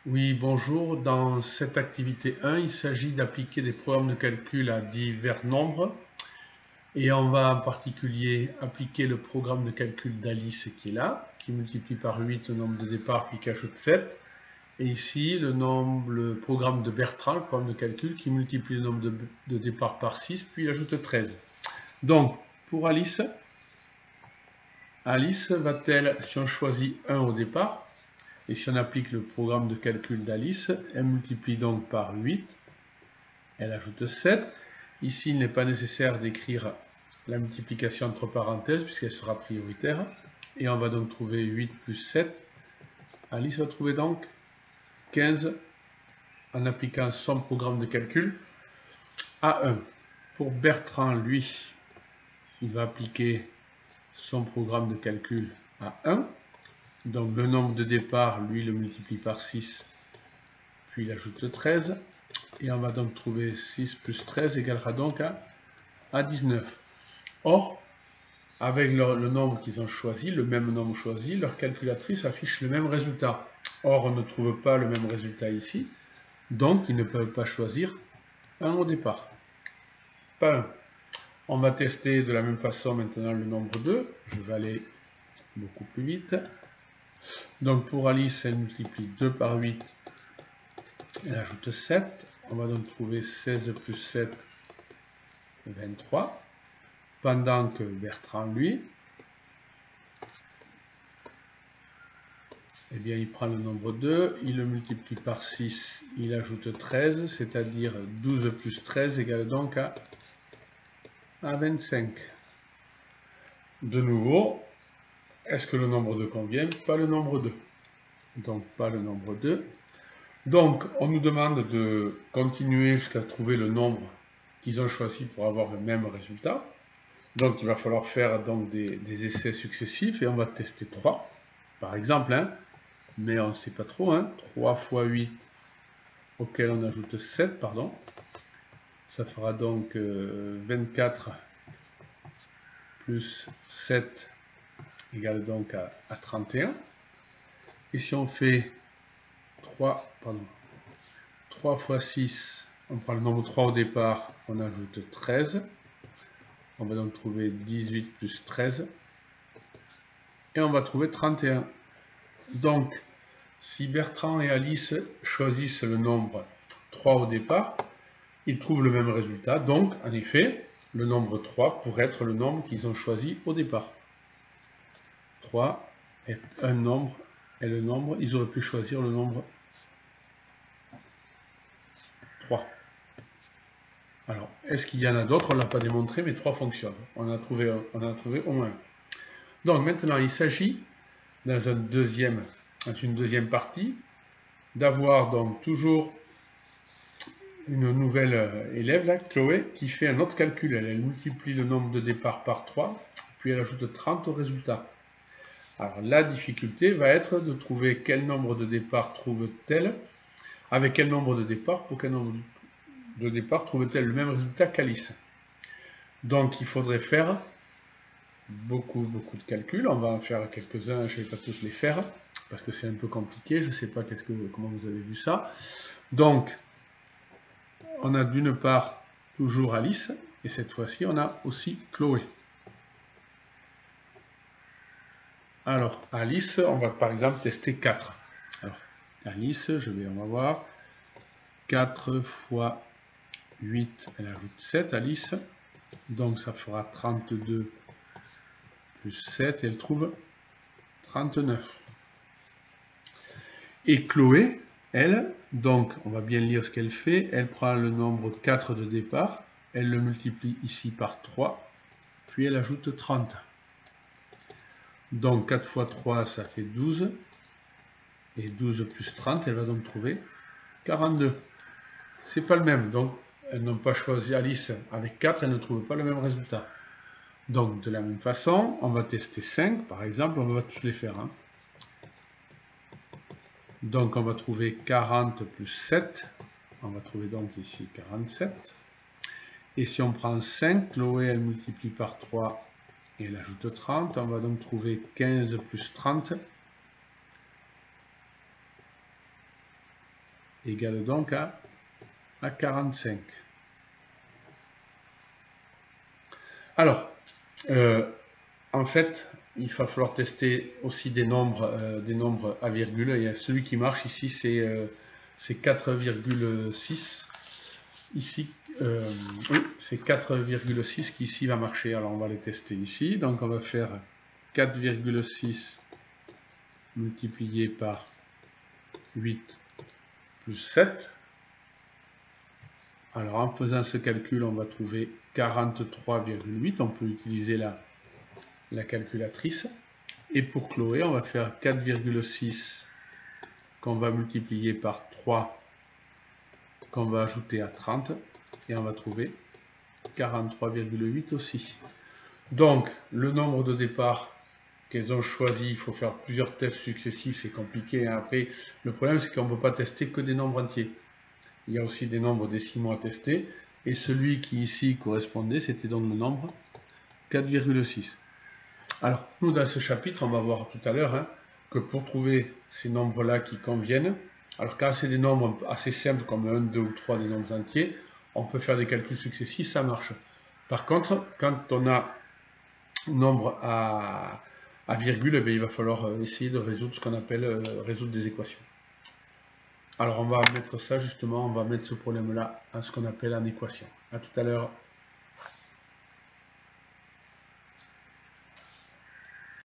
Oui, bonjour. Dans cette activité 1, il s'agit d'appliquer des programmes de calcul à divers nombres. Et on va en particulier appliquer le programme de calcul d'Alice qui est là, qui multiplie par 8 le nombre de départ puis qui ajoute 7. Et ici, le programme de Bertrand, le programme de calcul, qui multiplie le nombre de départ par 6 puis ajoute 13. Donc, pour Alice va-t-elle, si on choisit 1 au départ, et si on applique le programme de calcul d'Alice, elle multiplie donc par 8, elle ajoute 7. Ici, il n'est pas nécessaire d'écrire la multiplication entre parenthèses puisqu'elle sera prioritaire. Et on va donc trouver 8 plus 7. Alice va trouver donc 15 en appliquant son programme de calcul à 1. Pour Bertrand, lui, il va appliquer son programme de calcul à 1. Donc le nombre de départ, lui, le multiplie par 6, puis il ajoute 13. Et on va donc trouver 6 plus 13 égalera donc à 19. Or, avec le nombre qu'ils ont choisi, le même nombre choisi, leur calculatrice affiche le même résultat. Or, on ne trouve pas le même résultat ici, donc ils ne peuvent pas choisir 1 au départ. Pas 1. On va tester de la même façon maintenant le nombre 2. Je vais aller beaucoup plus vite. Donc pour Alice, elle multiplie 2 par 8, elle ajoute 7. On va donc trouver 16 plus 7, 23. Pendant que Bertrand, lui, eh bien, il prend le nombre 2, il le multiplie par 6, il ajoute 13, c'est-à-dire 12 plus 13 égale donc à 25. De nouveau, est-ce que le nombre 2 convient? Pas le nombre 2. Donc, pas le nombre 2. Donc, on nous demande de continuer jusqu'à trouver le nombre qu'ils ont choisi pour avoir le même résultat. Donc, il va falloir faire donc, des essais successifs et on va tester 3. Par exemple, hein, mais on ne sait pas trop, hein, 3 fois 8 auquel on ajoute 7, pardon. Ça fera donc 24 plus 7 égale donc à 31. Et si on fait 3 fois 6, on prend le nombre 3 au départ, on ajoute 13. On va donc trouver 18 plus 13. Et on va trouver 31. Donc, si Bertrand et Alice choisissent le nombre 3 au départ, ils trouvent le même résultat. Donc, en effet, le nombre 3 pourrait être le nombre qu'ils ont choisi au départ. 3 est un nombre, et le nombre, ils auraient pu choisir le nombre 3. Alors, est-ce qu'il y en a d'autres? On ne l'a pas démontré, mais 3 fonctionne. On en a trouvé au moins un. Donc maintenant, il s'agit, dans une deuxième partie, d'avoir donc toujours une nouvelle élève, là, Chloé, qui fait un autre calcul. Elle multiplie le nombre de départ par 3, puis elle ajoute 30 au résultat. Alors la difficulté va être de trouver quel nombre de départ trouve-t-elle, avec quel nombre de départ, pour quel nombre de départ trouve-t-elle le même résultat qu'Alice. Donc il faudrait faire beaucoup de calculs. On va en faire quelques-uns, je ne vais pas tous les faire, parce que c'est un peu compliqué, je ne sais pas comment vous avez vu ça. Donc, on a d'une part toujours Alice, et cette fois-ci, on a aussi Chloé. Alors, Alice, on va par exemple tester 4. Alors, Alice, on va voir. 4 fois 8, elle ajoute 7, Alice. Donc, ça fera 32 plus 7, et elle trouve 39. Et Chloé, elle, donc, on va bien lire ce qu'elle fait. Elle prend le nombre 4 de départ, elle le multiplie ici par 3, puis elle ajoute 30. Donc 4 fois 3, ça fait 12. Et 12 plus 30, elle va donc trouver 42. C'est pas le même. Donc, elles n'ont pas choisi Alice avec 4, elles ne trouvent pas le même résultat. Donc, de la même façon, on va tester 5, par exemple, on va tous les faire. Hein. Donc, on va trouver 40 plus 7. On va trouver donc ici 47. Et si on prend 5, Chloé, elle multiplie par 3 et elle ajoute 30. On va donc trouver 15 plus 30. égale donc à 45. Alors, en fait, il va falloir tester aussi des nombres à virgule. Et celui qui marche ici, c'est 4,6. Ici, oui, c'est 4,6 qui ici va marcher. Alors, on va les tester ici. Donc, on va faire 4,6 multiplié par 8 plus 7. Alors, en faisant ce calcul, on va trouver 43,8. On peut utiliser la calculatrice. Et pour Chloé, on va faire 4,6 qu'on va multiplier par 3 qu'on va ajouter à 30 et on va trouver 43,8 aussi. Donc le nombre de départ qu'elles ont choisi, il faut faire plusieurs tests successifs, c'est compliqué. Après, le problème c'est qu'on ne peut pas tester que des nombres entiers. Il y a aussi des nombres décimaux à tester. Et celui qui ici correspondait, c'était donc le nombre 4,6. Alors, nous, dans ce chapitre, on va voir tout à l'heure que pour trouver ces nombres-là qui conviennent, alors quand c'est des nombres assez simples comme 1, 2 ou 3 des nombres entiers, on peut faire des calculs successifs, ça marche. Par contre, quand on a un nombre à virgule, il va falloir essayer de résoudre ce qu'on appelle résoudre des équations. Alors, on va mettre ça justement, on va mettre ce problème-là à ce qu'on appelle en équation. À tout à l'heure.